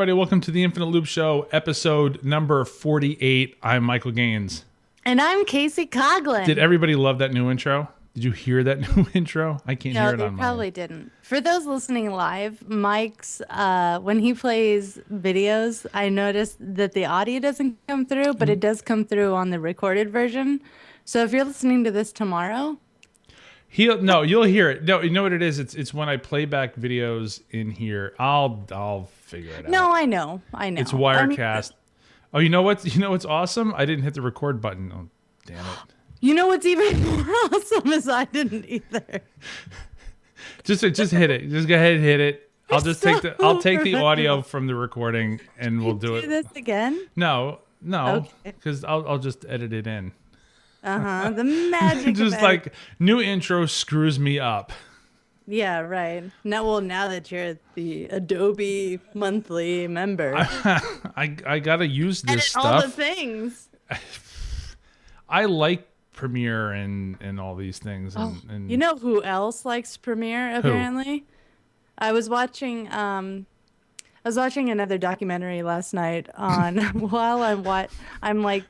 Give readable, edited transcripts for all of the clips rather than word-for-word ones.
everybody. Welcome to the Infinite Loop Show, episode number 48. I'm Michael Gaines. And I'm Kacey Coughlin. Did everybody love that new intro? Did you hear that new intro? I can't hear it on mine. No, they probably didn't. For those listening live, Mike's, when he plays videos, I noticed that the audio doesn't come through, but it does come through on the recorded version. So if you're listening to this tomorrow... you'll hear it. No, you know what it is? It's when I play back videos in here. I'll figure it out. No, I know. It's Wirecast. Oh, you know what's awesome? I didn't hit the record button. Oh, damn it. You know what's even more awesome is I didn't either. Just hit it. Just go ahead and hit it. I'll take the audio from the recording and we'll do it. Do this again? No, because I'll just edit it in. The magic. Just like new intro screws me up. Yeah, right. Now that you're the Adobe monthly member, I gotta use this stuff. All the things. I like Premiere and all these things. And you know who else likes Premiere? Apparently, who? I was watching another documentary last night on while I'm like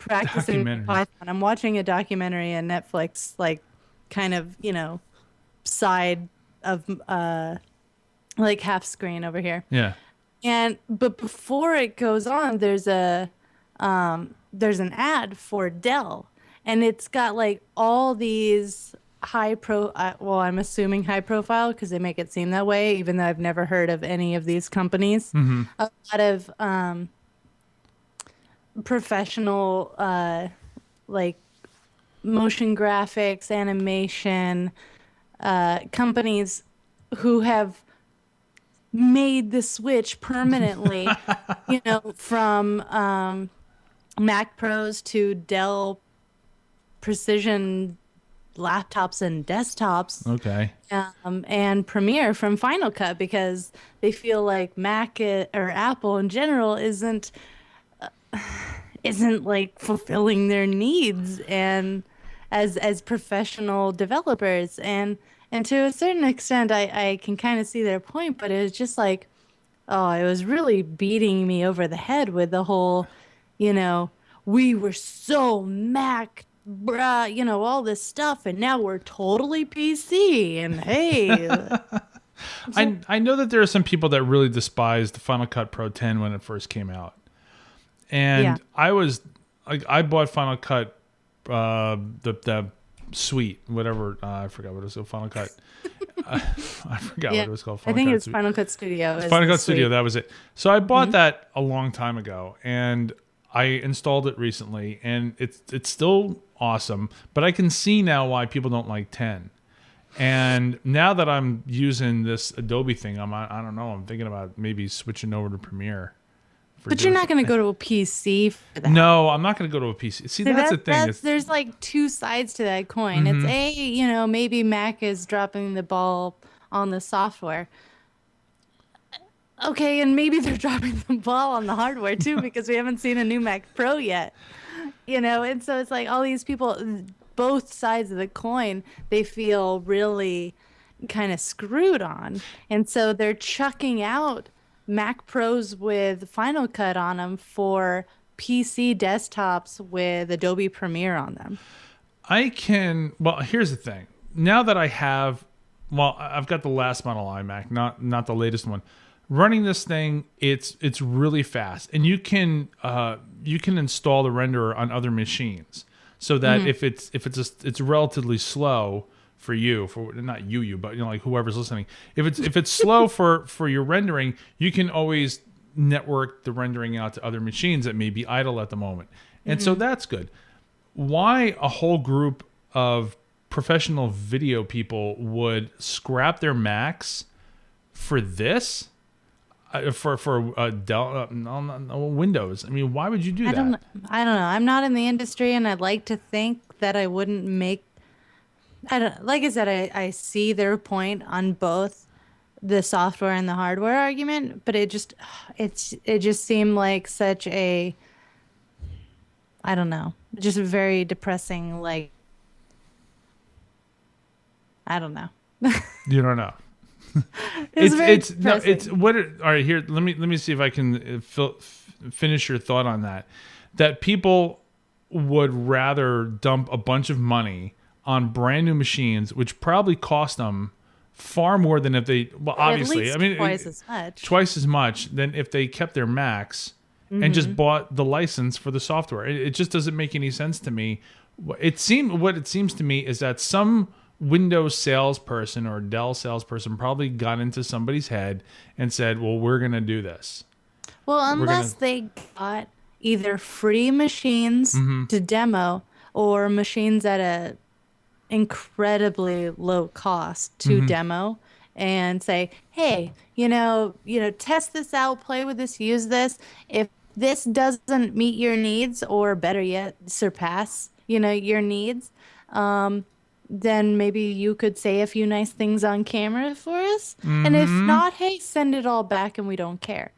practicing Python. I'm watching a documentary on Netflix, like kind of side of like half screen over here. Yeah. But before it goes on, there's an ad for Dell. And it's got like all these I'm assuming high profile because they make it seem that way, even though I've never heard of any of these companies. Mm-hmm. A lot of professional, like motion graphics, animation companies who have made the switch permanently, from Mac Pros to Dell Precision laptops and desktops. Okay. And Premiere from Final Cut because they feel like Mac or Apple in general isn't like fulfilling their needs and as professional developers and to a certain extent I can kind of see their point, but it was just like, it was really beating me over the head with the whole, we were so Mac, bruh, all this stuff, and now we're totally PC, and hey. I know that there are some people that really despised the Final Cut Pro 10 when it first came out. And I was like, I bought Final Cut, the suite, whatever. I forgot what it was called. Final Cut. I forgot what it was called. I think it was Final Cut Studio. Final Cut Studio, that was it. So I bought that a long time ago, and I installed it recently, and it's still awesome. But I can see now why people don't like 10. And now that I'm using this Adobe thing, I don't know. I'm thinking about maybe switching over to Premiere. But you're not going to go to a PC for that. No, I'm not going to go to a PC. See, that's the thing. There's like two sides to that coin. Mm-hmm. It's maybe Mac is dropping the ball on the software. Okay, and maybe they're dropping the ball on the hardware too because we haven't seen a new Mac Pro yet. And so it's like all these people, both sides of the coin, they feel really kind of screwed on. And so they're chucking out Mac Pros with Final Cut on them for PC desktops with Adobe Premiere on them. Here's the thing. Now that I've got the last model iMac, not the latest one. Running this thing, it's really fast, and you can install the renderer on other machines, so that if it's relatively slow for you, not you, but like whoever's listening, if it's slow for your rendering, you can always network the rendering out to other machines that may be idle at the moment, and so that's good. Why a whole group of professional video people would scrap their Macs for this? For Dell Windows. I mean, why would you do that? I don't know. I'm not in the industry, and I'd like to think that I wouldn't make. Like I said, I see their point on both the software and the hardware argument, but it just seemed like such a, I don't know, just a very depressing, like, I don't know. You don't know. very it's depressing. what. All right, here. Let me see if I can finish your thought on that. That people would rather dump a bunch of money on brand new machines, which probably cost them far more than if they. Well, obviously, At I least mean, twice as much. twice as much than if they kept their Macs and just bought the license for the software. It just doesn't make any sense to me. What it seems to me is that some Windows salesperson or Dell salesperson probably got into somebody's head and said, "Well, we're going to do this." Well, We're gonna. unless they got either free machines Mm-hmm. to demo or machines at a incredibly low cost to Mm-hmm. demo and say, "Hey, test this out, play with this, use this. If this doesn't meet your needs or better yet, surpass, your needs, then maybe you could say a few nice things on camera for us. And if Mm-hmm. not, hey, send it all back and we don't care."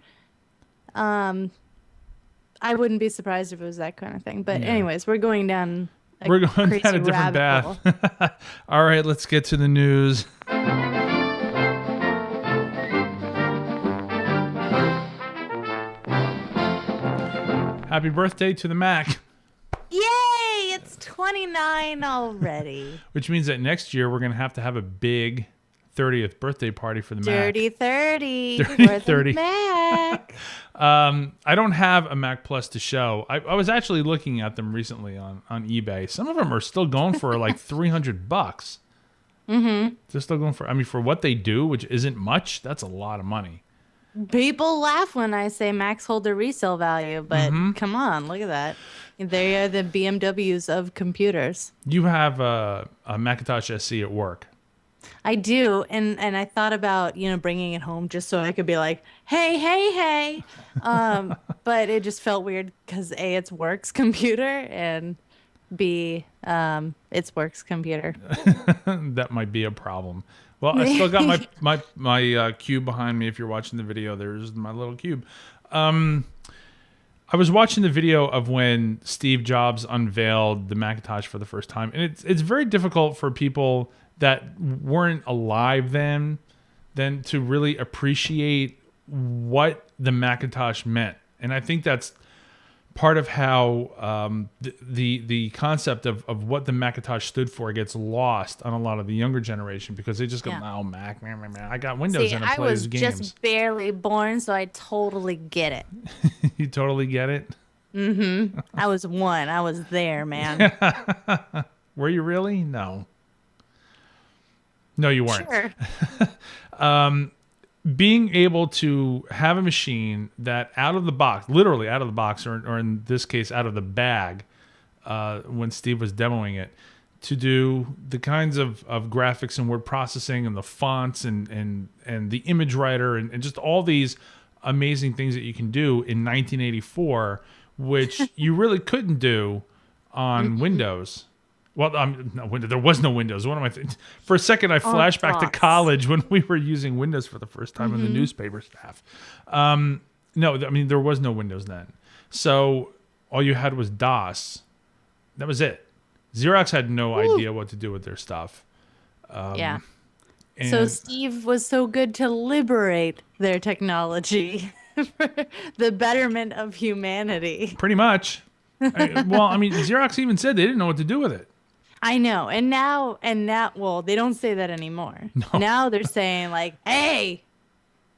I wouldn't be surprised if it was that kind of thing. But Yeah. anyways, we're going down a We're going crazy down a different rabbit path. hole. All right, let's get to the news. Happy birthday to the Mac, Yay! It's 29 already. which means that next year we're going to have a big 30th birthday party for the Dirty 30. Dirty For the 30. Mac. Mac. I don't have a Mac Plus to show. I was actually looking at them recently on eBay. Some of them are still going for like $300. Mm-hmm. They're still going for, I mean, for what they do, which isn't much, that's a lot of money. People laugh when I say Macs hold their resale value, but come on, look at that. They are the BMWs of computers. You have a Macintosh SC at work. I do, and I thought about bringing it home just so I could be like, hey, hey, hey, but it just felt weird because A, it's work's computer, and B, it's work's computer. That might be a problem. Well, I still got my cube behind me. If you're watching the video, there's my little cube. I was watching the video of when Steve Jobs unveiled the Macintosh for the first time, and it's very difficult for people that weren't alive then to really appreciate what the Macintosh meant. And I think that's part of how the concept of what the Macintosh stood for gets lost on a lot of the younger generation because they just go, "Oh, Mac, man. I got Windows and I I play was games." just barely born, so I totally get it. You totally get it? I was one. I was there, man. Were you really? No. No, you weren't. Sure. Being able to have a machine that out of the box, literally out of the box, or in this case, out of the bag, when Steve was demoing it, to do the kinds of graphics and word processing and the fonts and the image writer and just all these amazing things that you can do in 1984, which you really couldn't do on Windows. Well, no, there was no Windows. What am I thinking? For a second, I flashed back to college when we were using Windows for the first time in the newspaper staff. No, I mean, there was no Windows then. So all you had was DOS. That was it. Xerox had no idea what to do with their stuff. Yeah. And So Steve was so good to liberate their technology for the betterment of humanity. pretty much. I mean, Xerox even said they didn't know what to do with it. I know. And now, well, they don't say that anymore. No. Now they're saying like, "Hey,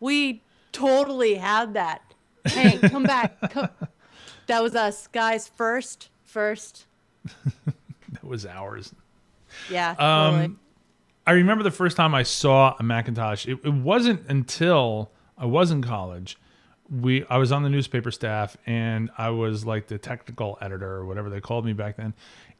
we totally had that. Hey, come back. That was us, guys. First. That was ours. Yeah, totally. I remember the first time I saw a Macintosh. It wasn't until I was in college. I was on the newspaper staff, and I was like the technical editor or whatever they called me back then.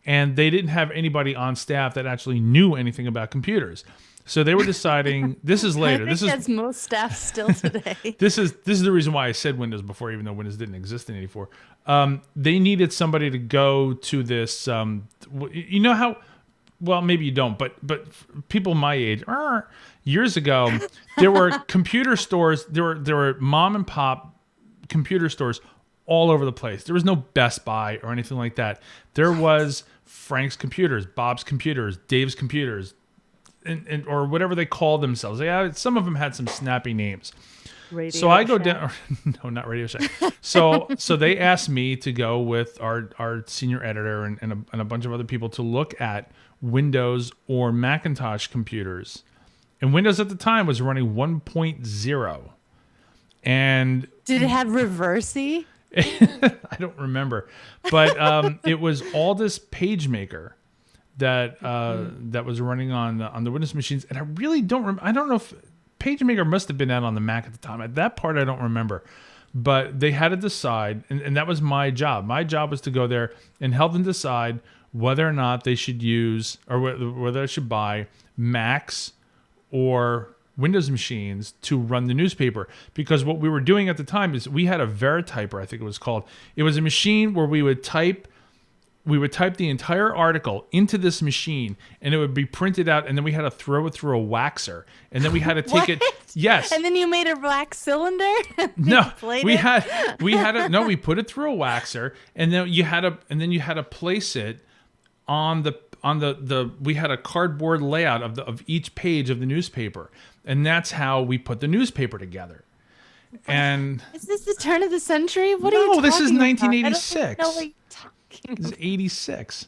And they didn't have anybody on staff that actually knew anything about computers. So they were deciding. This is later. I think that's most staff still today. This is the reason why I said Windows before, even though Windows didn't exist in '84. They needed somebody to go to this. You know how? Well, maybe you don't, but people my age, years ago, there were computer stores. There were mom and pop computer stores all over the place. There was no Best Buy or anything like that. There was Frank's Computers, Bob's Computers, Dave's Computers. or whatever they call themselves. Some of them had some snappy names. Radio So I go Shack. down. No, not Radio Shack. So they asked me to go with our senior editor and a bunch of other people to look at Windows or Macintosh computers. And Windows at the time was running 1.0. And Did it have reversey? I don't remember, but it was all this Pagemaker that that was running on the Windows machines, and I really don't remember. I don't know if Pagemaker must have been out on the Mac at the time. At that part, I don't remember, but they had to decide, and that was my job. My job was to go there and help them decide whether or not they should use or whether I should buy Macs or Windows machines to run the newspaper, because what we were doing at the time is we had a Verityper, I think it was called. It was a machine where we would type the entire article into this machine, and it would be printed out, and then we had to throw it through a waxer, and then we had to take it. Yes. And then you made a black cylinder? No, we put it through a waxer, and then you had to place it on the we had a cardboard layout of each page of the newspaper, and that's how we put the newspaper together. And is this the turn of the century? What are you talking No, this is about? 1986. I don't know what you're talking This is 86,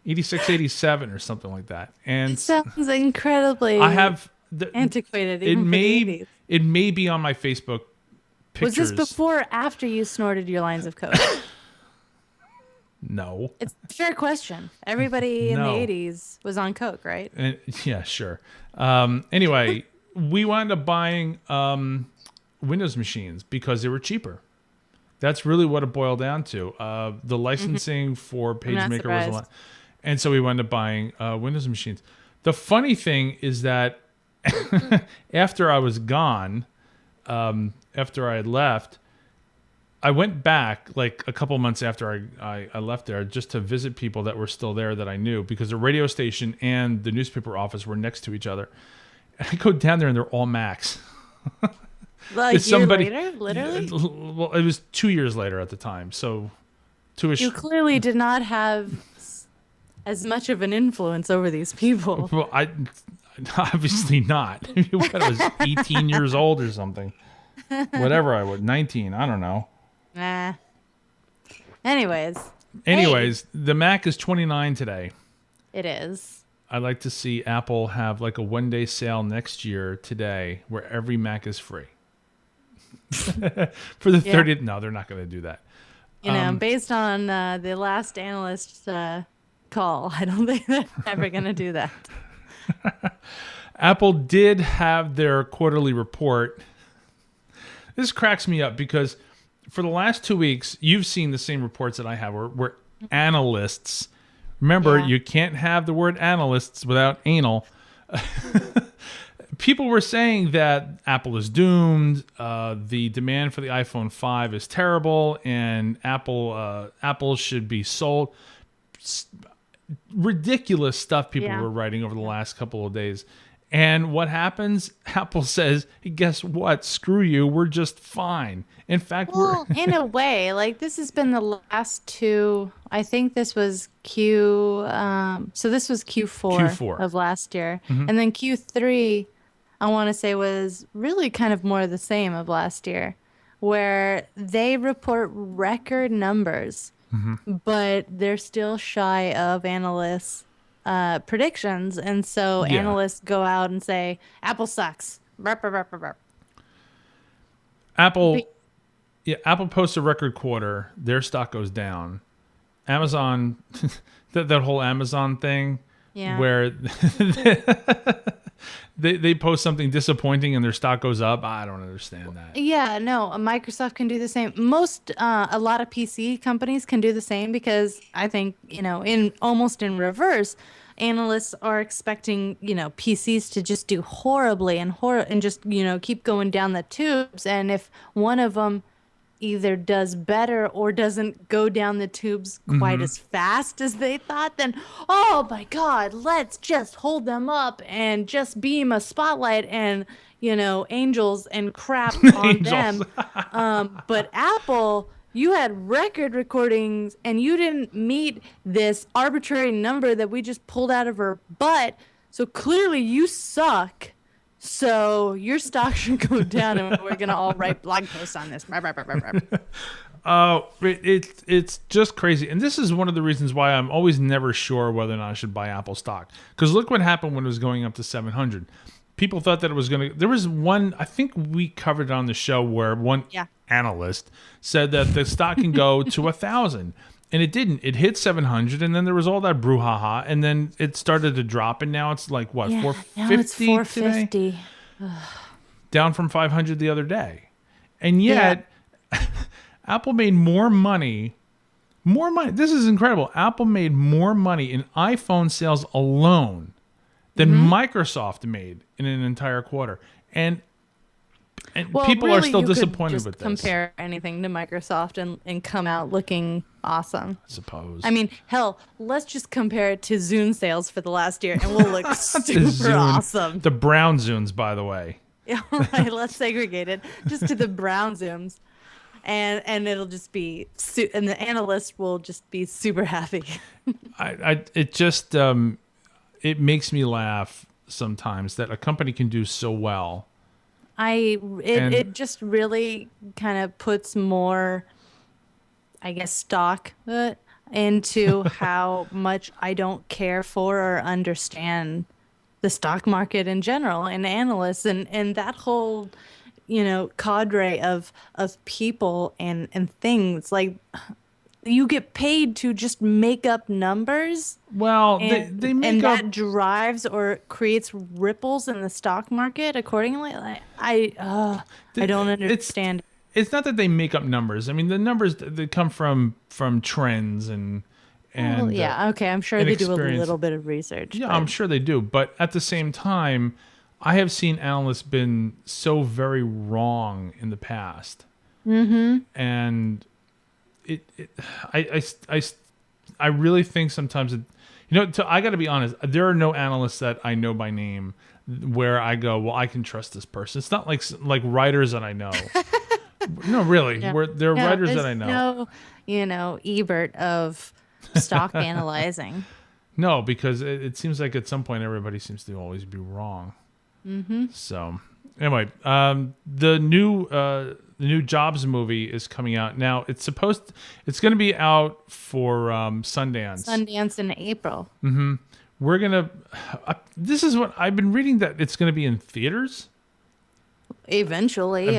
87 or something like that. And It sounds incredibly I have antiquated even for the 80s. It may be on my Facebook pictures. Was this before or after you snorted your lines of coke? No. It's a fair question. Everybody in the No. 80s was on coke, right? Yeah, sure. Anyway, we wound up buying Windows machines because they were cheaper. That's really what it boiled down to. The licensing for Pagemaker was a lot. And so we wound up buying Windows machines. The funny thing is that after I was gone, after I had left, I went back like a couple months after I left there just to visit people that were still there that I knew, because the radio station and the newspaper office were next to each other. And I go down there and they're all Macs. Like a year later, literally? Well, it was 2 years later at the time. So you clearly did not have as much of an influence over these people. Well, obviously not. I was 18 years old or something. Whatever I was, 19. I don't know. Nah. Anyways, the Mac is $29 today. It is. I'd like to see Apple have like a one-day sale next year today where every Mac is free. For the 30th. No, they're not going to do that. You know, based on the last analyst call, I don't think they're ever going to do that. Apple did have their quarterly report. This cracks me up because for the last 2 weeks, you've seen the same reports that I have where analysts. Remember, you can't have the word analysts without anal. People were saying that Apple is doomed. The demand for the iPhone 5 is terrible, and Apple should be sold. Ridiculous stuff people were writing over the last couple of days. And what happens? Apple says, hey, guess what? Screw you. We're just fine. In fact, in a way, like this has been the last two. I think this was so this was Q4 of last year. Mm-hmm. And then Q3, I want to say, was really kind of more of the same of last year, where they report record numbers, but they're still shy of analysts' predictions. And so analysts go out and say, Apple sucks. Burp, burp, burp, burp, burp. Apple posts a record quarter. Their stock goes down. Amazon, that whole Amazon thing, where they post something disappointing and their stock goes up. I don't understand that. Yeah, no, Microsoft can do the same. A lot of PC companies can do the same, because I think, in reverse, analysts are expecting, PCs to just do horribly and just, keep going down the tubes. And if one of them either does better or doesn't go down the tubes quite as fast as they thought, then, oh my God, let's just hold them up and just beam a spotlight and, angels and crap on them. But Apple, you had record recordings and you didn't meet this arbitrary number that we just pulled out of our butt. So clearly you suck. So your stock should go down, and we're gonna all write blog posts on this. Oh, it's just crazy. And this is one of the reasons why I'm always never sure whether or not I should buy Apple stock. Because look what happened when it was going up to 700. People thought that it was going to... There was one, I think we covered it on the show, where one analyst said that the stock can go to 1,000. And it didn't. It hit 700, and then there was all that brouhaha, and then it started to drop, and now it's like, what, 450 now it's 450 today? Down from 500 the other day. And yet... Apple made more money. This is incredible. Apple made more money in iPhone sales alone than Microsoft made in an entire quarter. And people are still disappointed with this. Compare anything to Microsoft and come out looking awesome. I suppose. I mean, hell, let's just compare it to Zune sales for the last year, and we'll look super awesome. The brown Zunes, by the way. Yeah, right. Let's segregate it just to the brown Zooms. And it'll just be, and the analyst will just be super happy. It makes me laugh sometimes that a company can do so well. It just really kind of puts more, I guess, stock into how much I don't care for or understand the stock market in general and analysts and that whole, cadre of people and things. Like, you get paid to just make up numbers. Well, and, they make and up... that drives or creates ripples in the stock market accordingly. Like, I don't understand. It's not that they make up numbers. I mean, the numbers they come from trends and okay. I'm sure they do a little bit of research. Yeah, I'm sure they do. But at the same time, I have seen analysts been so very wrong in the past, and I really think sometimes I got to be honest. There are no analysts that I know by name where I go, well, I can trust this person. It's not like writers that I know. No, really, there are writers that I know. No, Ebert of stock analyzing. No, because it seems like at some point everybody seems to always be wrong. So anyway, the new Jobs movie is coming out now. It's going to be out for Sundance. Sundance in April. We're gonna. This is what I've been reading, that it's going to be in theaters. Eventually.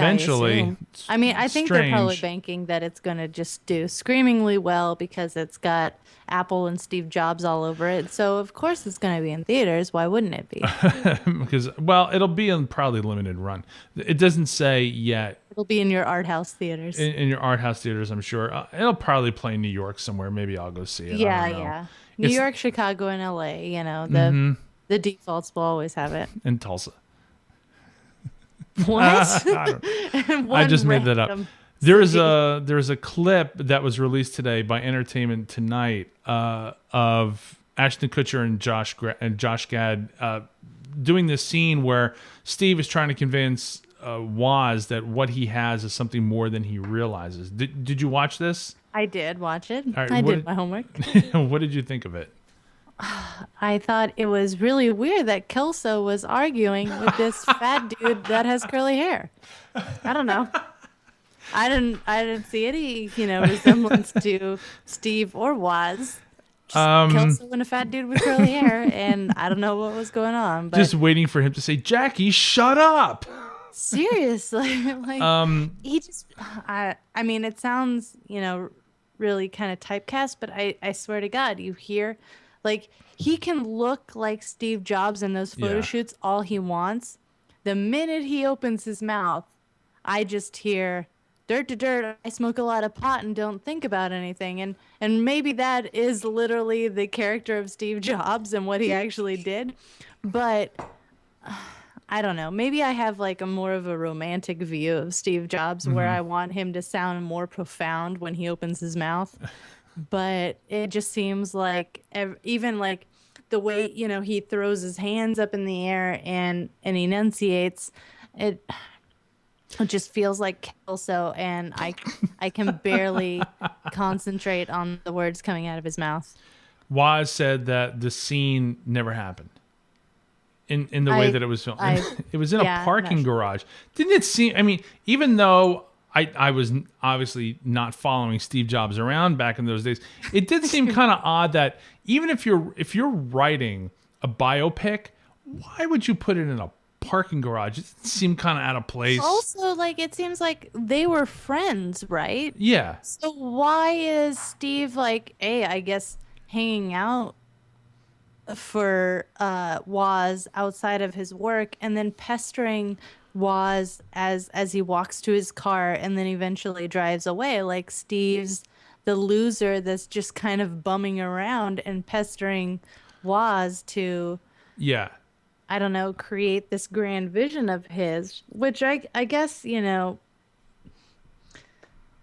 I mean, I think they're probably banking that it's going to just do screamingly well because it's got Apple and Steve Jobs all over it. So, of course, it's going to be in theaters. Why wouldn't it be? Because, well, it'll be in probably limited run. It doesn't say yet. It'll be in your art house theaters. In your art house theaters, I'm sure. It'll probably play in New York somewhere. Maybe I'll go see it. Yeah. New York, Chicago, and LA. The defaults will always have it. And Tulsa. What? I just made that up. There's a clip that was released today by Entertainment Tonight of Ashton Kutcher and Josh Gad doing this scene where Steve is trying to convince Woz that what he has is something more than he realizes. Did you watch this? I did watch it. Right, I did my homework. What did you think of it? I thought it was really weird that Kelso was arguing with this fat dude that has curly hair. I don't know. I didn't see any, resemblance to Steve or Woz. Kelso and a fat dude with curly hair, and I don't know what was going on. But just waiting for him to say, "Jackie, shut up." Seriously, he just. I mean, it sounds, really kind of typecast, but I swear to God, you hear. Like, he can look like Steve Jobs in those photo shoots all he wants. The minute he opens his mouth, I just hear, dirt to dirt, I smoke a lot of pot and don't think about anything. And maybe that is literally the character of Steve Jobs and what he actually did. But I don't know. Maybe I have like a more of a romantic view of Steve Jobs where I want him to sound more profound when he opens his mouth. But it just seems like even like the way, he throws his hands up in the air and enunciates, it just feels like Kelso, and I can barely concentrate on the words coming out of his mouth. Woz said that the scene never happened. in the way I that it was filmed. I It was in a yeah, I'm not parking sure. garage. Didn't it seem? I mean, even though I was obviously not following Steve Jobs around back in those days, it did seem kind of odd that even if you're writing a biopic, why would you put it in a parking garage? It seemed kind of out of place. Also, like it seems like they were friends, right? Yeah, So why is Steve like, hey, I guess hanging out for Waz outside of his work and then pestering Waz as he walks to his car and then eventually drives away. Like Steve's the loser that's just kind of bumming around and pestering Waz to, yeah, I don't know, create this grand vision of his, which I guess,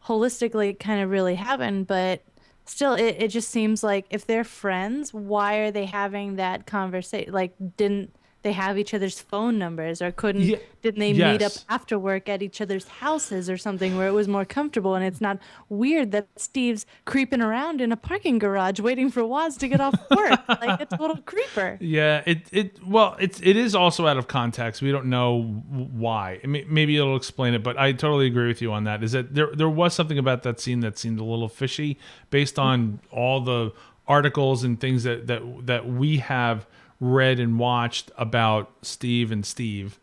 holistically it kind of really happened, but still it just seems like if they're friends, why are they having that conversation? Like, didn't they have each other's phone numbers, or yeah, didn't they meet up yes. after work at each other's houses or something where it was more comfortable and it's not weird that Steve's creeping around in a parking garage waiting for Waz to get off work like a total creeper. Yeah, well, it is also out of context. We don't know why. I mean, maybe it'll explain it, but I totally agree with you on that. Is that there was something about that scene that seemed a little fishy based on all the articles and things that we have read and watched about Steve and Steve.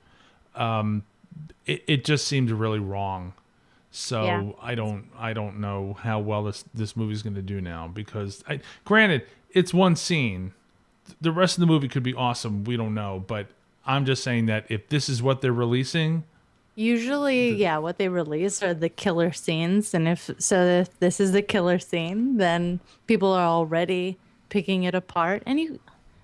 It just seemed really wrong. Yeah. So I don't know how well this movie's going to do now because granted it's one scene. The rest of the movie could be awesome. We don't know, but I'm just saying that if this is what they're releasing, Usually, yeah, what they release are the killer scenes, and if this is the killer scene, then people are already picking it apart. And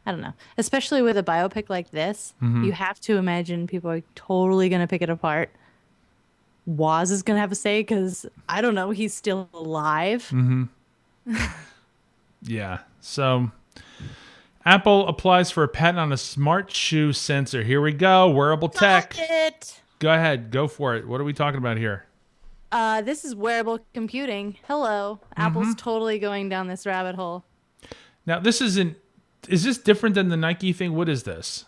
I don't know, especially with a biopic like this, you have to imagine people are totally gonna pick it apart. Waz is gonna have a say because I don't know, he's still alive. yeah. So Apple applies for a patent on a smart shoe sensor. Here we go. Wearable Got tech. it. Go ahead. Go for it. What are we talking about here? This is wearable computing. Hello, Apple's totally going down this rabbit hole. Now, this isn't. Is this different than the Nike thing? What is this?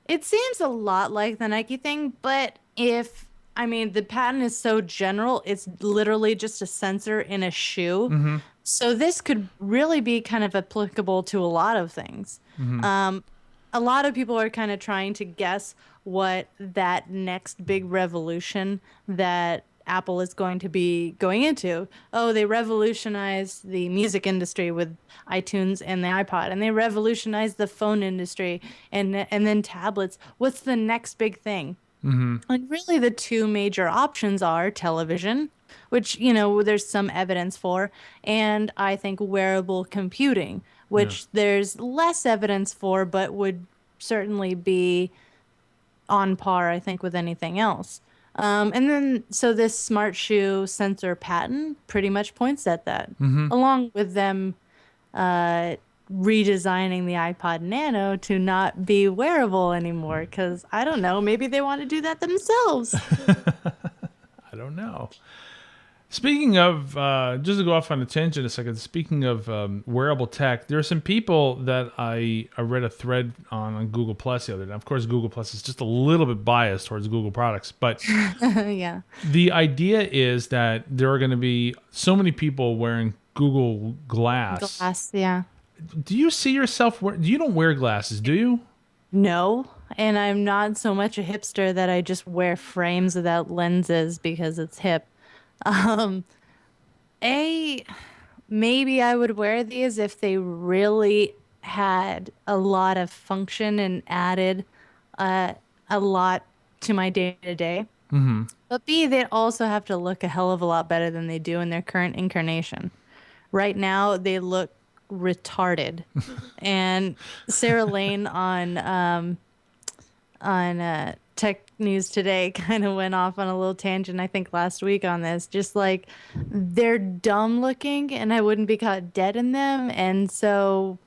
It seems a lot like the Nike thing, but I mean, the patent is so general, it's literally just a sensor in a shoe. So this could really be kind of applicable to a lot of things. A lot of people are kind of trying to guess what that next big revolution that Apple is going to be going into. Oh, they revolutionized the music industry with iTunes and the iPod, and they revolutionized the phone industry and then tablets. What's the next big thing? Like really the two major options are television, which, there's some evidence for, and I think wearable computing, Yeah. which there's less evidence for, but would certainly be on par, I think, with anything else. And then, so this smart shoe sensor patent pretty much points at that, along with them redesigning the iPod Nano to not be wearable anymore. Because I don't know, maybe they want to do that themselves. I don't know. Speaking of, just to go off on a tangent a second, speaking of wearable tech, there are some people that I read a thread on Google Plus the other day. Of course, Google Plus is just a little bit biased towards Google products, but Yeah. the idea is that there are going to be so many people wearing Google Glass. Glass, yeah. Do you see yourself, you don't wear glasses, do you? No. And I'm not so much a hipster that I just wear frames without lenses because it's hip. Um, maybe I would wear these if they really had a lot of function and added a lot to my day to day. But B, they'd also have to look a hell of a lot better than they do in their current incarnation. Right now, they look retarded. And Sarah Lane on Tech News Today kind of went off on a little tangent, I think, last week on this. Just like they're dumb looking and I wouldn't be caught dead in them. And so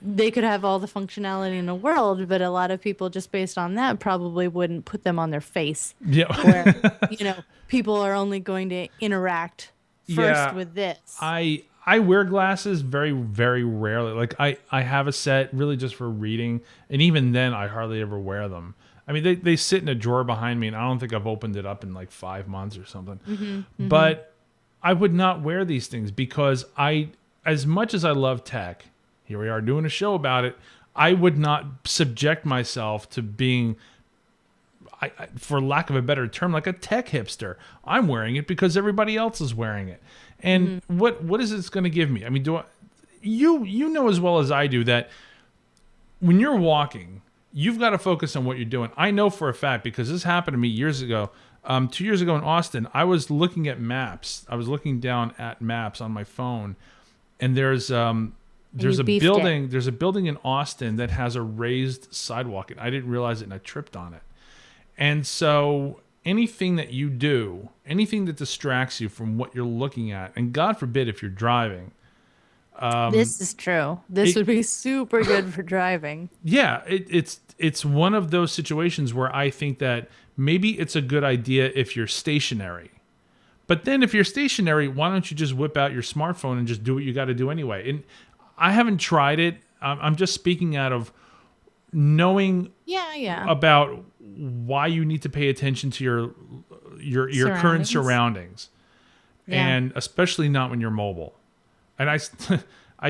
they could have all the functionality in the world, but a lot of people just based on that probably wouldn't put them on their face. Yeah. Where, people are only going to interact first with this. I I wear glasses very, very rarely. Like I have a set really just for reading, and even then I hardly ever wear them. I mean, they sit in a drawer behind me, and I don't think I've opened it up in like 5 months or something. But I would not wear these things because as much as I love tech, here we are doing a show about it, I would not subject myself to being, for lack of a better term, like a tech hipster. I'm wearing it because everybody else is wearing it. And what is this going to give me? I mean, you know as well as I do that when you're walking, you've got to focus on what you're doing. I know for a fact because this happened to me years ago. 2 years ago in Austin, I was looking at maps. I was looking down at maps on my phone, and there's a building. There's a building in Austin that has a raised sidewalk, and I didn't realize it, and I tripped on it. And so anything that you do, anything that distracts you from what you're looking at, and God forbid if you're driving. This is true. This would be super good for driving. Yeah, it's one of those situations where I think that maybe it's a good idea if you're stationary. But then if you're stationary, why don't you just whip out your smartphone and just do what you got to do anyway? And I haven't tried it. I'm just speaking out of knowing about why you need to pay attention to your current surroundings. Yeah. And especially not when you're mobile. And I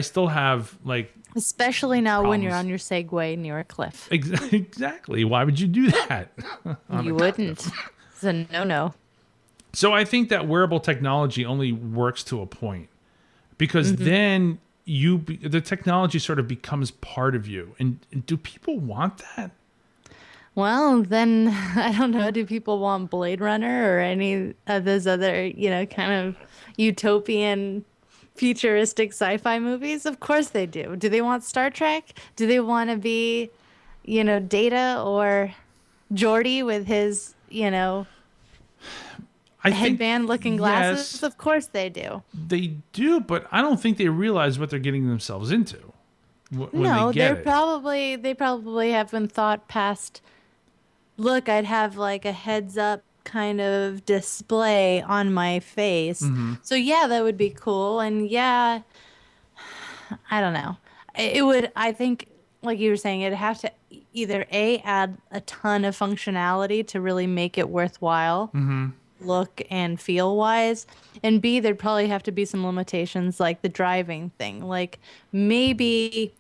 still have like especially now problems. When you're on your Segway near a cliff. Exactly. Why would you do that? You wouldn't. It's a no. So I think that wearable technology only works to a point because then the technology sort of becomes part of you. And do people want that? Well, then I don't know. Do people want Blade Runner or any of those other, kind of utopian futuristic sci-fi movies? Of course they do. Do they want Star Trek? Do they want to be, Data or Geordi with his, headband-looking glasses? Yes, of course they do. They do, but I don't think they realize what they're getting themselves into. They probably haven't thought past. Look, I'd have like a heads-up kind of display on my face. So yeah, that would be cool. And yeah, I don't know. It would, I think, like you were saying, it'd have to either A, add a ton of functionality to really make it worthwhile, look and feel wise, and B, there'd probably have to be some limitations like the driving thing. Like maybe,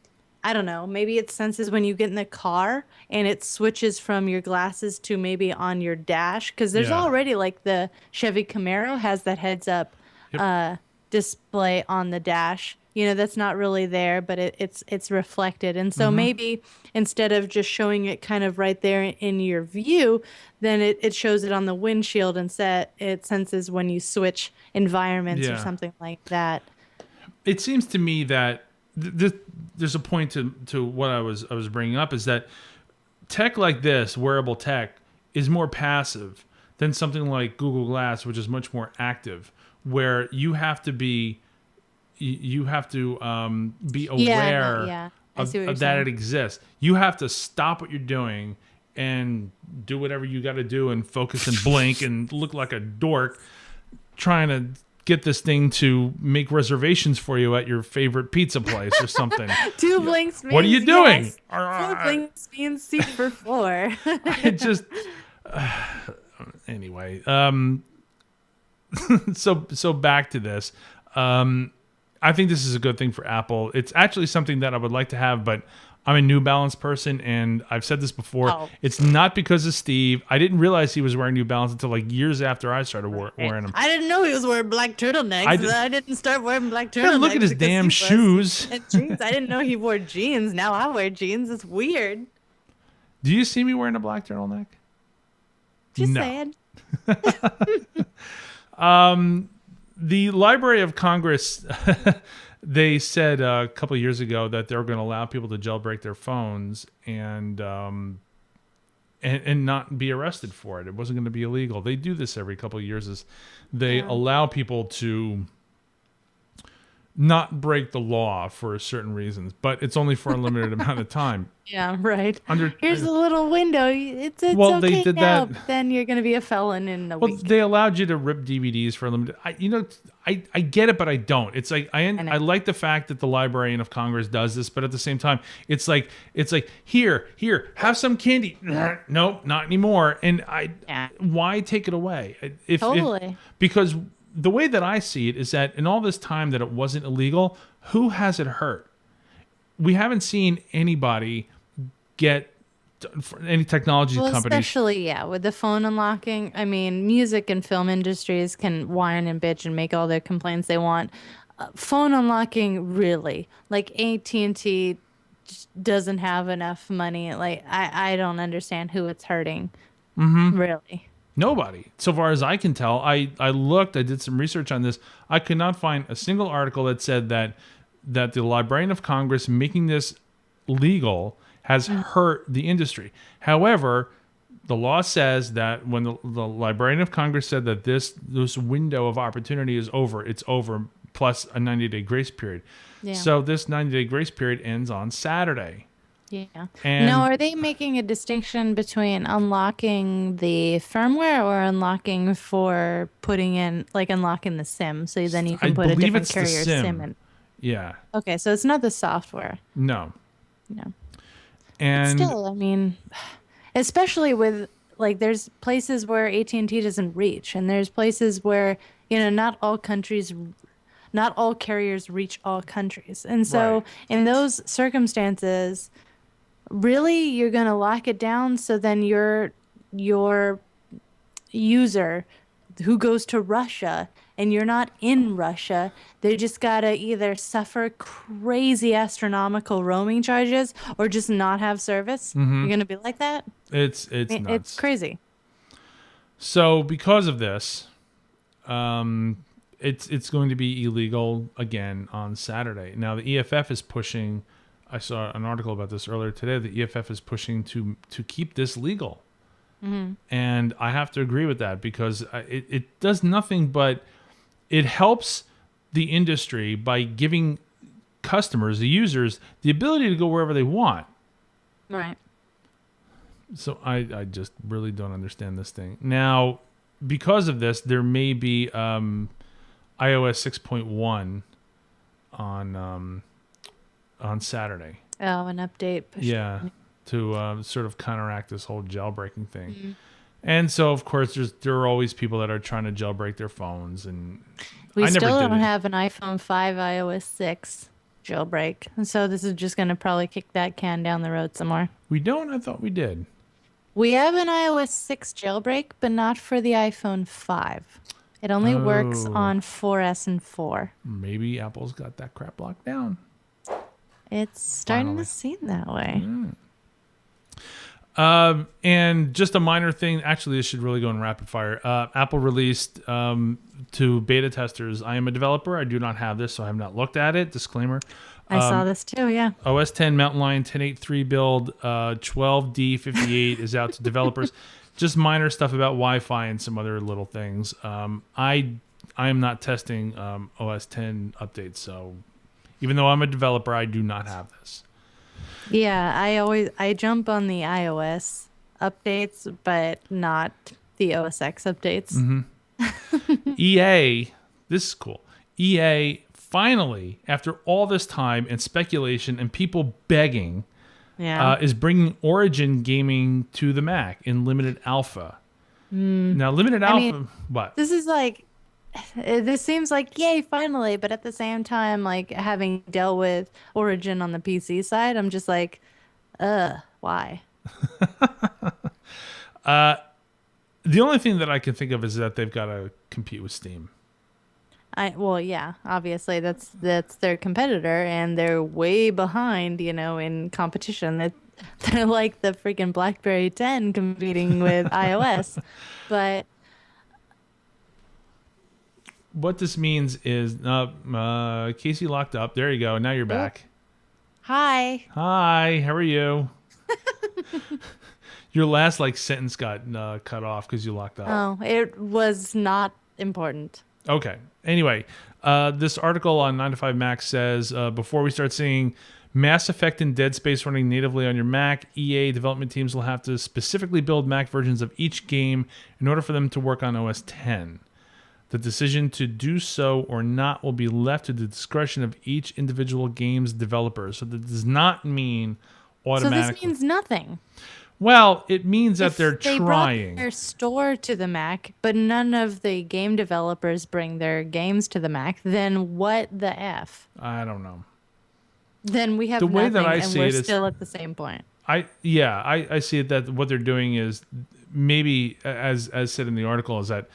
I don't know, maybe it senses when you get in the car and it switches from your glasses to maybe on your dash. Because there's already like the Chevy Camaro has that heads up display on the dash. That's not really there, but it's reflected. And so maybe instead of just showing it kind of right there in your view, then it shows it on the windshield and it senses when you switch environments or something like that. It seems to me that there's a point to what I was bringing up is that tech like this, wearable tech, is more passive than something like Google Glass, which is much more active, where you have to be aware of that it exists. You have to stop what you're doing and do whatever you got to do and focus and blink and look like a dork trying to get this thing to make reservations for you at your favorite pizza place or something. 2 blinks means what are you doing? Yes. 4 blinks means seat for 4. It just anyway. So back to this. I think this is a good thing for Apple. It's actually something that I would like to have, but I'm a New Balance person, and I've said this before. Oh. It's not because of Steve. I didn't realize he was wearing New Balance until like years after I started wearing them. I didn't know he was wearing black turtlenecks. I didn't start wearing black turtlenecks. Look at his damn shoes. And jeans. I didn't know he wore jeans. Now I wear jeans. It's weird. Do you see me wearing a black turtleneck? Just saying. The Library of Congress, they said a couple of years ago that they were going to allow people to jailbreak their phones and not be arrested for it. It wasn't going to be illegal. They do this every couple of years. They allow people to not break the law for certain reasons, but it's only for a limited amount of time. Yeah, right. Under Here's a little window. It's well, they okay did now, that. but then you're gonna be a felon in a Well, week. they allowed you to rip DVDs for a limited. I get it, but I don't. It's like know. I like the fact that the Librarian of Congress does this, but at the same time, it's like here, have some candy. Nope, not anymore. And Yeah. why take it away? Totally. Because the way that I see it is that in all this time that it wasn't illegal, who has it hurt? We haven't seen anybody get any technology Well, companies. especially, yeah, with the phone unlocking. I mean, music and film industries can whine and bitch and make all their complaints they want. Phone unlocking, really, like AT&T just doesn't have enough money. Like, I don't understand who it's hurting, really. Nobody. So far as I can tell, I looked, I did some research on this. I could not find a single article that said that the Librarian of Congress making this legal has hurt the industry. However, the law says that when the Librarian of Congress said that this window of opportunity is over, it's over, plus a 90-day grace period. Yeah. So this 90-day grace period ends on Saturday. Yeah. And Now, are they making a distinction between unlocking the firmware or unlocking for putting in, like unlocking the SIM, so then you can put a believe different it's the carrier SIM. SIM in? Yeah. Okay, so it's not the software. No. No. And Still, I mean, especially with like there's places where AT&T doesn't reach, and there's places where, not all carriers reach all countries. And so Right. in those circumstances, really you're going to lock it down so then your user who goes to Russia and you're not in Russia, they just gotta either suffer crazy astronomical roaming charges or just not have service. You're gonna be like that? it's I mean, nuts. it's crazy. So because of this, it's going to be illegal again on Saturday. Now the EFF is pushing. I saw an article about this earlier today. The EFF is pushing to keep this legal, and I have to agree with that because it does nothing but it helps the industry by giving customers, the users, the ability to go wherever they want. Right. So I just really don't understand this thing. Now, because of this, there may be iOS 6.1 on Saturday. Oh, an update. Yeah, to sort of counteract this whole jailbreaking thing. And so, of course, there are always people that are trying to jailbreak their phones, and We I never still did don't it. have an iPhone 5 iOS 6 jailbreak. And so this is just going to probably kick that can down the road some more. We don't. I thought we did. We have an iOS 6 jailbreak, but not for the iPhone 5. It only works Oh. on 4S and 4. Maybe Apple's got that crap locked down. It's starting Finally. to seem that way. And just a minor thing. Actually, this should really go in rapid fire. Apple released to beta testers. I am a developer. I do not have this, so I have not looked at it. Disclaimer. I saw this too, yeah. OS 10 Mountain Lion 10.8.3 build 12D58 is out to developers. Just minor stuff about Wi-Fi and some other little things. I am not testing OS 10 updates, so even though I'm a developer, I do not have this. Yeah, I jump on the iOS updates, but not the OS X updates. EA, this is cool. EA finally, after all this time and speculation and people begging, Yeah. is bringing Origin gaming to the Mac in limited alpha. Now, limited alpha, mean, what? This is like, this seems like, yay, finally. But at the same time, like having dealt with Origin on the PC side, I'm just like, why? The only thing that I can think of is that they've got to compete with Steam. Well, yeah, obviously that's their competitor, and they're way behind, in competition. They're like the freaking BlackBerry 10 competing with iOS. But What this means is, Kacey locked up. There you go. Now you're back. hi. Hi, how are you? Your last sentence got cut off because you locked up. Oh, it was not important. Okay. Anyway, this article on 9 to 5 Mac says before we start seeing Mass Effect and Dead Space running natively on your Mac, EA development teams will have to specifically build Mac versions of each game in order for them to work on OS X. The decision to do so or not will be left to the discretion of each individual game's developer. So that does not mean automatically. So this means nothing. Well, it means that they're They trying. brought their store to the Mac, but none of the game developers bring their games to the Mac. Then what the F? I don't know. Then we have The way nothing, that I and see we're it is- still at the same point. I see it that what they're doing is maybe, as said in the article, is that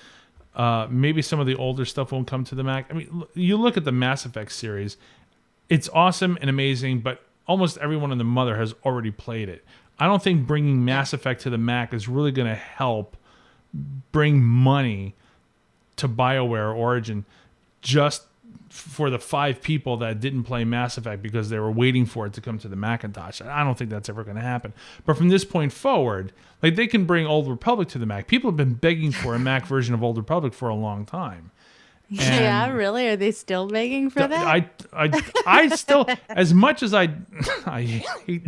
maybe some of the older stuff won't come to the Mac. I mean, you look at the Mass Effect series, it's awesome and amazing, but almost everyone in the mother has already played it. I don't think bringing Mass Effect to the Mac is really going to help bring money to BioWare Origin just for the 5 people that didn't play Mass Effect because they were waiting for it to come to the Macintosh. I don't think that's ever going to happen. But from this point forward, like, they can bring Old Republic to the Mac. People have been begging for a Mac version of Old Republic for a long time. Yeah, really? Are they still begging for that? I still, as much as I hate.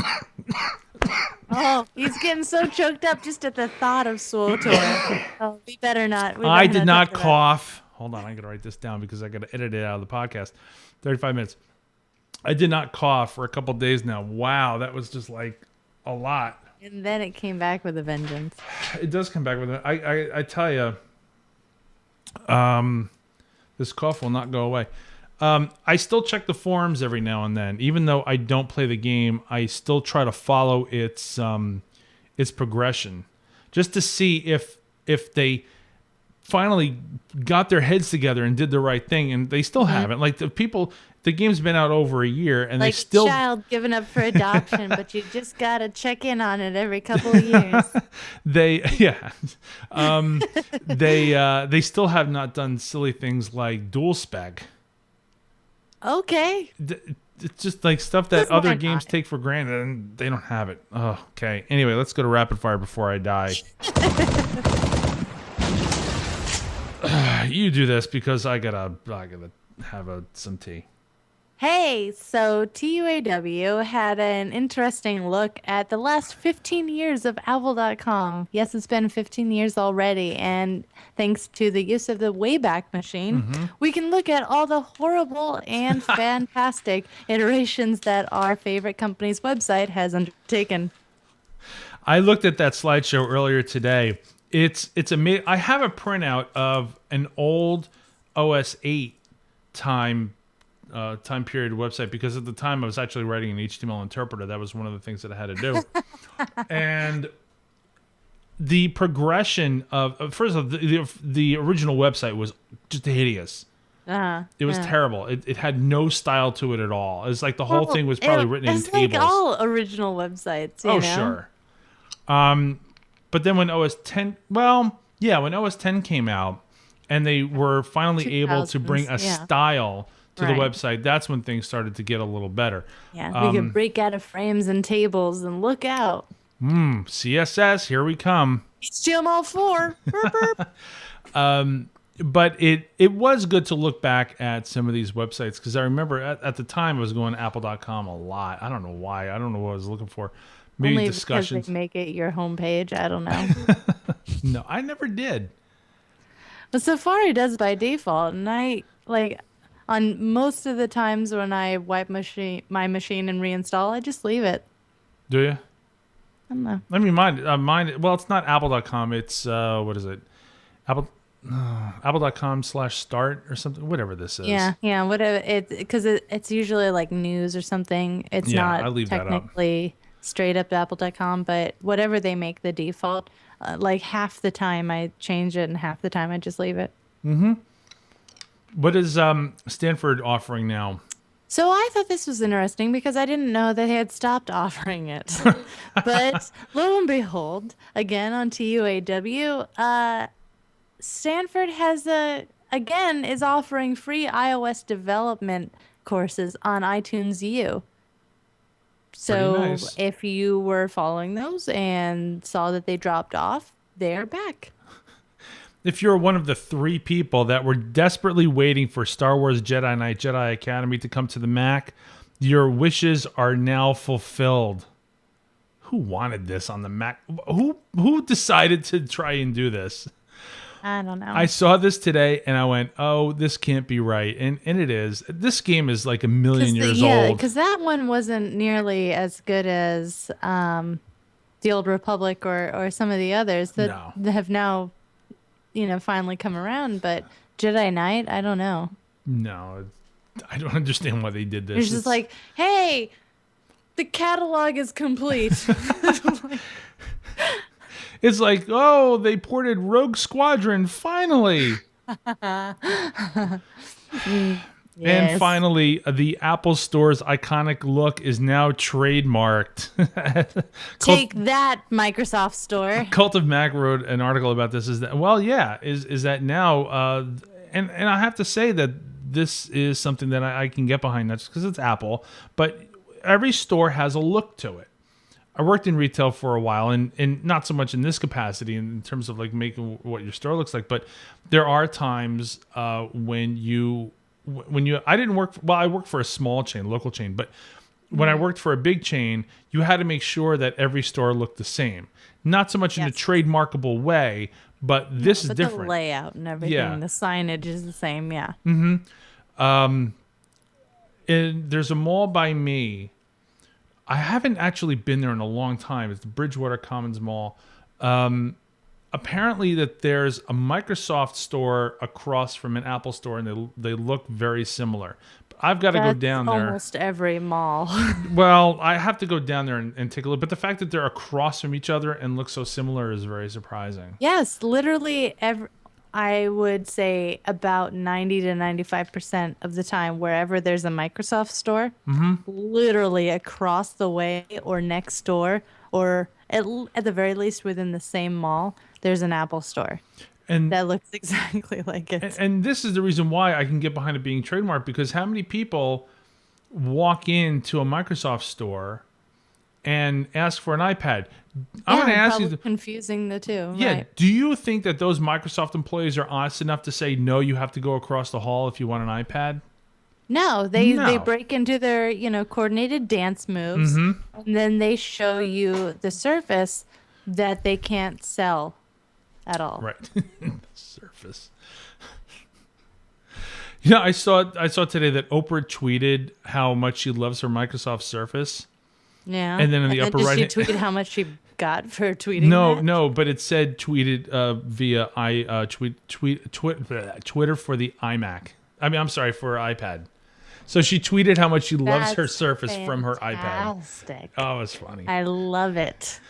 Oh, he's getting so choked up just at the thought of SWTOR. Oh, we better not. I did not cough. Hold on, I got to write this down because I got to edit it out of the podcast. 35 minutes. I did not cough for a couple days now. Wow, that was just like a lot. And then it came back with a vengeance. It does come back with it. I tell you, this cough will not go away. I still check the forums every now and then, even though I don't play the game. I still try to follow its progression, just to see if they finally got their heads together and did the right thing, and they still haven't. Like, the game's been out over a year, and like they still child given up for adoption, but you just gotta check in on it every couple of years. they still have not done silly things like dual spec. Okay. It's just like stuff that Why other not? games take for granted, and they don't have it. Oh, okay. Anyway, let's go to rapid fire before I die. You do this because I gotta have some tea. Hey, so TUAW had an interesting look at the last 15 years of Apple.com. Yes, it's been 15 years already, and thanks to the use of the Wayback Machine, we can look at all the horrible and fantastic iterations that our favorite company's website has undertaken. I looked at that slideshow earlier today. It's amazing. I have a printout of an old OS 8 time period website, because at the time I was actually writing an HTML interpreter. That was one of the things that I had to do. And the progression of first of all, the original website was just hideous. It was terrible. It had no style to it at all. It's like the whole thing was probably written in tables. It's like all original websites, you know? Sure. But then when OS 10, when OS 10 came out and they were finally able to bring a style to the website, that's when things started to get a little better. Yeah, we could break out of frames and tables and look out. CSS, here we come. HTML4. Burp, burp. But it was good to look back at some of these websites, because I remember at the time I was going to apple.com a lot. I don't know why. I don't know what I was looking for. Maybe Only discussions. because they make it your homepage. I don't know. No, I never did. But Safari does by default, and I on most of the times when I wipe my machine and reinstall, I just leave it. Do you? I don't know. I mean, mine. Well, it's not apple.com. It's what is it? Apple.com/start or something. Whatever this is. Yeah, whatever. Because it's usually like news or something. It's I not leave that up. technically straight up to apple.com, but whatever they make the default, like half the time I change it and half the time I just leave it. What is Stanford offering now? So I thought this was interesting because I didn't know that they had stopped offering it. But lo and behold, again on TUAW, Stanford is offering free iOS development courses on iTunes U. So nice. if you were following those and saw that they dropped off, they're back. if you're one of the 3 people that were desperately waiting for Star Wars Jedi Knight, Jedi Academy to come to the Mac, your wishes are now fulfilled. Who wanted this on the Mac? Who decided to try and do this? I don't know. I saw this today and I went, oh, this can't be right. And it is. This game is like a million years old. Because that one wasn't nearly as good as the Old Republic or some of the others that have now, finally come around. But Jedi Knight, I don't know. No, I don't understand why they did this. It's just like, hey, the catalog is complete. It's like, oh, they ported Rogue Squadron, finally. Yes. And finally, the Apple Store's iconic look is now trademarked. Take that, Microsoft Store. Cult of Mac wrote an article about this. Is that now? And I have to say that this is something that I can get behind, not just because it's Apple, but every store has a look to it. I worked in retail for a while, and not so much in this capacity in terms of like making what your store looks like, but there are times when I didn't work. I worked for a small chain, local chain, but when I worked for a big chain, you had to make sure that every store looked the same. Not so much in a trademarkable way, but this is different. The layout and everything, the signage is the same. Yeah. And there's a mall by me. I haven't actually been there in a long time. It's the Bridgewater Commons Mall. Apparently that there's a Microsoft store across from an Apple store, and they look very similar. But I've got to go down there. Almost every mall. Well, I have to go down there and take a look. But the fact that they're across from each other and look so similar is very surprising. Yes, literally I would say about 90 to 95% of the time, wherever there's a Microsoft store, literally across the way or next door, or at the very least within the same mall, there's an Apple store. And that looks exactly like it. And this is the reason why I can get behind it being trademarked, because how many people walk into a Microsoft store and ask for an iPad? I'm going to ask you. Confusing the two. Yeah. Right. Do you think that those Microsoft employees are honest enough to say, no, you have to go across the hall if you want an iPad? No, they break into their, coordinated dance moves, and then they show you the Surface that they can't sell at all. Right. The Surface. I saw today that Oprah tweeted how much she loves her Microsoft Surface. Yeah. And then in the upper right, she tweeted how much she got for tweeting. No, but it said tweeted via Twitter for the iMac. I'm sorry, for iPad. So she tweeted how much she loves her Surface from her iPad. Fantastic. Oh, it's funny. I love it.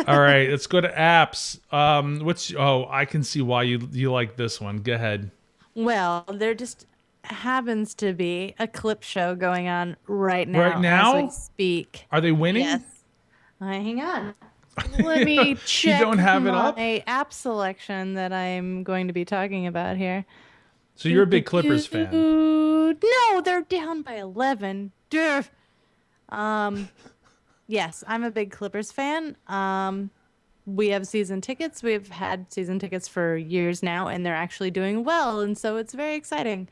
All right, let's go to apps. I can see why you like this one. Go ahead. Well, there just happens to be a clip show going on right now. Right now? As we speak. Are they winning? Yes. Hang on. Let me check You don't have it up? my app selection that I'm going to be talking about here. So you're a big Clippers fan. No, they're down by 11. Durf. Yes, I'm a big Clippers fan. We have season tickets. We've had season tickets for years now, and they're actually doing well, and so it's very exciting.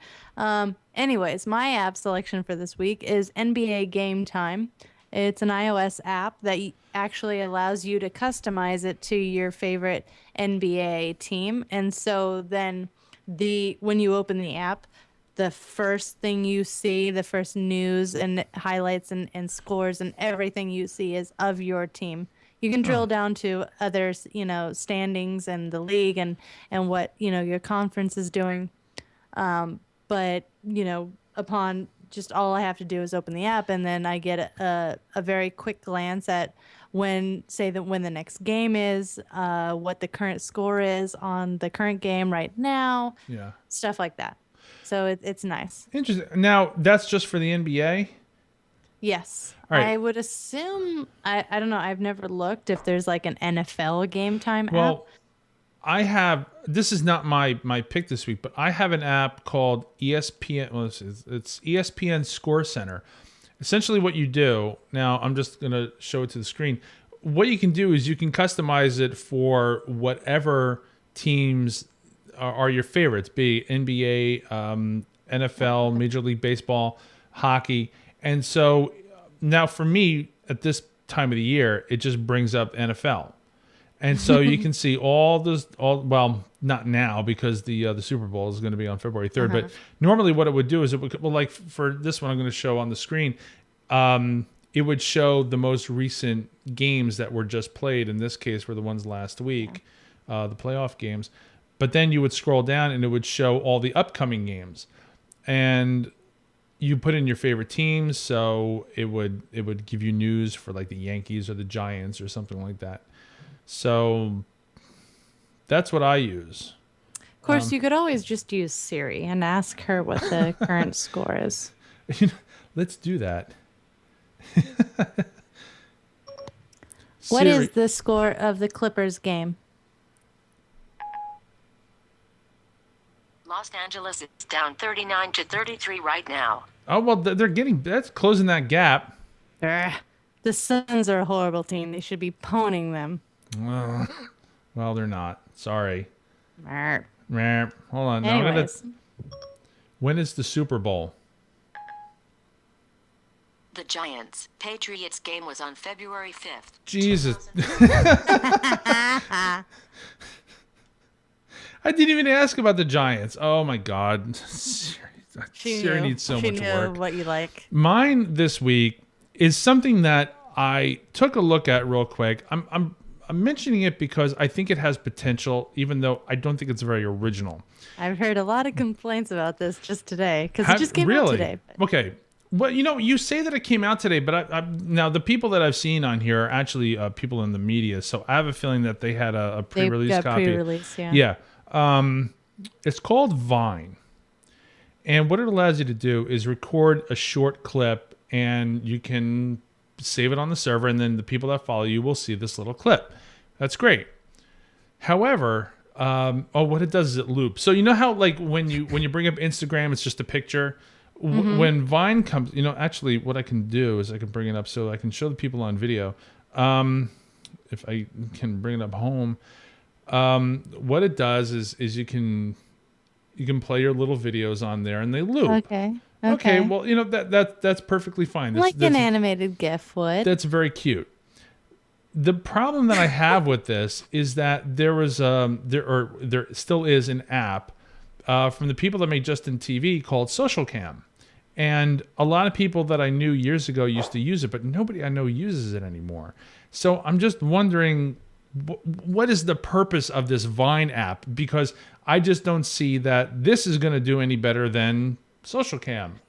Anyways, my app selection for this week is NBA Game Time. It's an iOS app that actually allows you to customize it to your favorite NBA team, and so then when you open the app, the first thing you see, the first news and highlights and scores and everything you see is of your team. You can drill down to other, standings and the league and what, your conference is doing. But, upon just all I have to do is open the app, and then I get a very quick glance at when the next game is, what the current score is on the current game right now. Yeah. Stuff like that. So it's nice. Interesting. Now, that's just for the NBA? Yes. All right. I would assume, I don't know, I've never looked if there's like an NFL Game Time app. Well, this is not my pick this week, but I have an app called ESPN. Well, it's ESPN Score Center. Essentially what you do, now I'm just going to show it to the screen. What you can do is you can customize it for whatever team's are your favorites, be NBA, NFL, Major League Baseball, hockey. And so now for me, at this time of the year, it just brings up NFL. And so you can see well, not now because the Super Bowl is going to be on February 3rd. But normally what it would do is like for this one I'm going to show on the screen, it would show the most recent games that were just played. In this case, were the ones last week, the playoff games. But then you would scroll down and it would show all the upcoming games. And you put in your favorite teams, so it would give you news for like the Yankees or the Giants or something like that. So that's what I use. Of course, you could always just use Siri and ask her what the current score is. Let's do that. What is the score of the Clippers game? Los Angeles is down 39-33 right now. Oh, well, that's closing that gap. The Suns are a horrible team. They should be pwning them. Well, they're not. Sorry. Hold Hold on. Anyways. When is the Super Bowl? The Giants Patriots game was on February 5th. Jesus. I didn't even ask about the Giants. Oh my God. Siri needs so much work. What you like. Mine this week is something that I took a look at real quick. I'm mentioning it because I think it has potential, even though I don't think it's very original. I've heard a lot of complaints about this just today because it just came out today. But. Okay. Well, you say that it came out today, but now the people that I've seen on here are actually people in the media, so I have a feeling that they had a pre-release copy. Pre-release, yeah. Yeah. It's called Vine. And what it allows you to do is record a short clip, and you can save it on the server, and then the people that follow you will see this little clip. That's great. However, what it does is it loops. So you know how like when you bring up Instagram, it's just a picture. When Vine comes, actually what I can do is I can bring it up so I can show the people on video. If I can bring it up home, what it does is you can play your little videos on there and they loop. Okay. Well, that's perfectly fine. Like an animated GIF would. That's very cute. The problem that I have with this is that there still is an app from the people that make Justin TV called Social Cam. And a lot of people that I knew years ago used to use it, but nobody I know uses it anymore. So I'm just wondering, what is the purpose of this Vine app? Because I just don't see that this is going to do any better than Social Cam.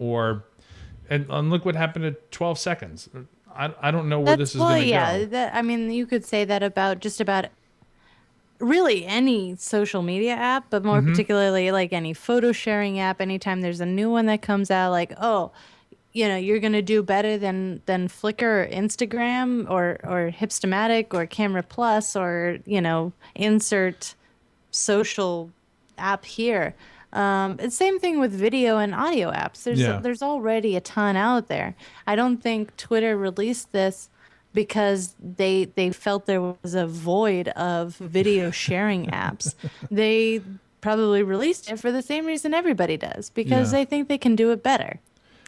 And look what happened at 12 seconds. I don't know where this is going to go. You could say that about just about really any social media app, but more particularly like any photo sharing app. Anytime there's a new one that comes out, like, you're going to do better than Flickr or Instagram or Hipstamatic or Camera Plus or, insert social app here. It's same thing with video and audio apps. There's already a ton out there. I don't think Twitter released this because they felt there was a void of video sharing apps. They probably released it for the same reason everybody does, because they think they can do it better.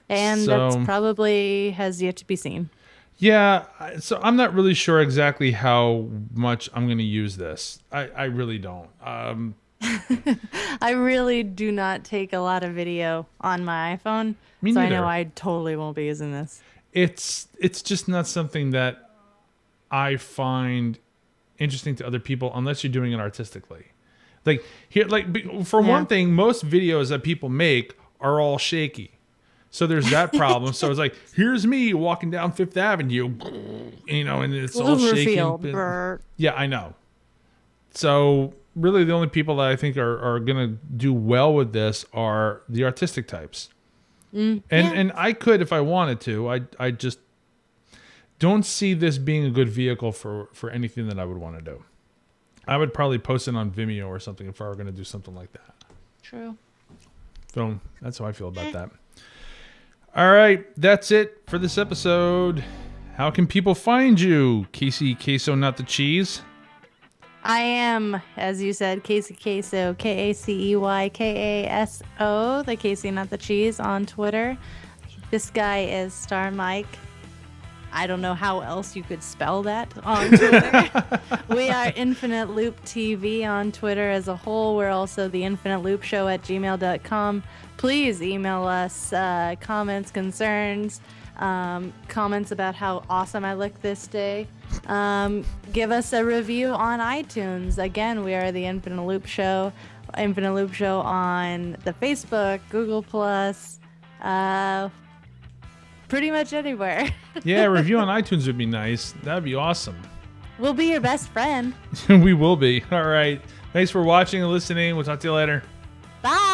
And that's probably has yet to be seen. Yeah, so I'm not really sure exactly how much I'm going to use this. I really don't. I really do not take a lot of video on my iPhone, Me neither. I know I totally won't be using this. It's just not something that I find interesting to other people unless you're doing it artistically. Like here, one thing, most videos that people make are all shaky. So there's that problem. So it's like, here's me walking down Fifth Avenue, and it's all shaky. Yeah, I know. So really the only people that I think are going to do well with this are the artistic types. And I could if I wanted to. I just don't see this being a good vehicle for anything that I would want to do. I would probably post it on Vimeo or something if I were going to do something like that. True. So that's how I feel about that. All right, that's it for this episode. How can people find you? Kacey, queso, not the cheese. I am, as you said, Kacey Queso, Kaceykykaso, the Kacey, not the cheese, on Twitter. This guy is Star Mike. I don't know how else you could spell that on Twitter. We are Infinite Loop TV on Twitter as a whole. We're also the Infinite Loop Show at gmail.com. Please email us comments, concerns, comments about how awesome I look this day. Give us a review on iTunes. Again, we are the Infinite Loop Show on the Facebook, Google Plus, pretty much anywhere. Yeah, review on iTunes would be nice. That would be awesome. We'll be your best friend. We will be. All right. Thanks for watching and listening. We'll talk to you later. Bye.